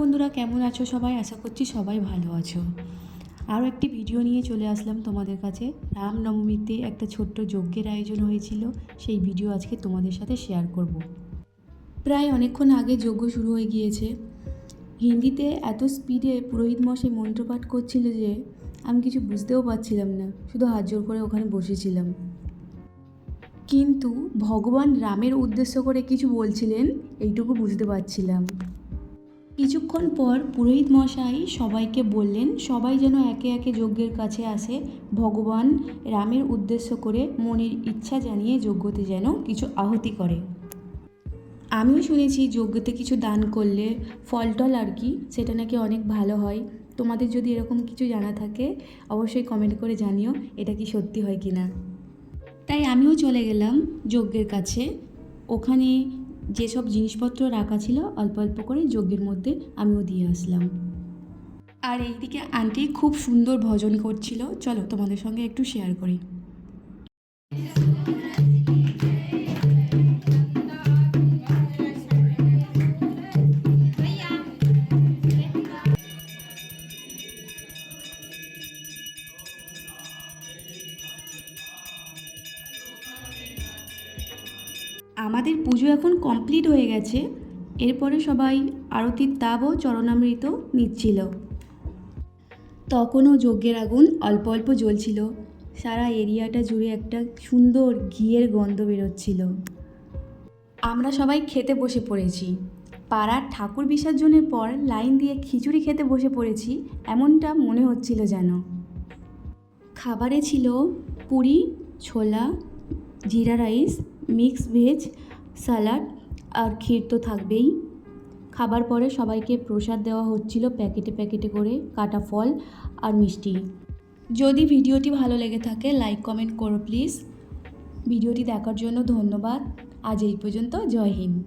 বন্ধুরা, কেমন আছো সবাই? আশা করছি সবাই ভালো আছো। আরও একটি ভিডিও নিয়ে চলে আসলাম তোমাদের কাছে। রামনবমীতে একটা ছোট্ট যজ্ঞের আয়োজন হয়েছিল, সেই ভিডিও আজকে তোমাদের সাথে শেয়ার করব। প্রায় অনেকক্ষণ আগে যজ্ঞ শুরু হয়ে গিয়েছে। হিন্দিতে এত স্পিডে পুরোহিত মশাই মন্ত্রপাঠ করছিল যে আমি কিছু বুঝতেও পারছিলাম না, শুধু হাত জোর করে ওখানে বসেছিলাম। কিন্তু ভগবান রামের উদ্দেশ্য করে কিছু বলছিলেন, এইটুকু বুঝতে পারছিলাম। কিছুক্ষণ পর পুরোহিত মশাই সবাইকে বললেন সবাই যেন একে একে যজ্ঞের কাছে আসে, ভগবান রামের উদ্দেশ্য করে মনের ইচ্ছা জানিয়ে যজ্ঞতে যেন কিছু আহুতি করে। আমিও শুনেছি যজ্ঞতে কিছু দান করলে ফলটল আর কি, সেটা নাকি অনেক ভালো হয়। তোমাদের যদি এরকম কিছু জানা থাকে অবশ্যই কমেন্ট করে জানিও এটা কি সত্যি হয় কি না। তাই আমিও চলে গেলাম যজ্ঞের কাছে। ওখানে যেসব জিনিসপত্র রাখা ছিল অল্প অল্প করে যজ্ঞের মধ্যে আমিও দিয়ে আসলাম। আর এইদিকে আন্টি খুব সুন্দর ভজন করছিল, চলো তোমাদের সঙ্গে একটু শেয়ার করি। আমাদের পুজো এখন কমপ্লিট হয়ে গেছে। এরপরে সবাই আরতির তাব ও চরণামৃত নিচ্ছিল। তখনও যজ্ঞের আগুন অল্প অল্প জ্বলছিল। সারা এরিয়াটা জুড়ে একটা সুন্দর ঘিয়ের গন্ধ বেরোচ্ছিল। আমরা সবাই খেতে বসে পড়েছি। পাড়ার ঠাকুর বিসর্জনের পর লাইন দিয়ে খিচুড়ি খেতে বসে পড়েছি, এমনটা মনে হচ্ছিল যেন। খাবারে ছিল পুরি, ছোলা, জিরা রাইস, মিক্স ভেজ, স্যালাড আর ক্ষীর তো থাকবেই। খাবার পরে সবাইকে প্রসাদ দেওয়া হচ্ছিল প্যাকেটে প্যাকেটে করে, কাটা ফল আর মিষ্টি। যদি ভিডিওটি ভালো লেগে থাকে লাইক কমেন্ট করো প্লিজ। ভিডিওটি দেখার জন্য ধন্যবাদ। আজ এই পর্যন্ত। জয় হিন্দ।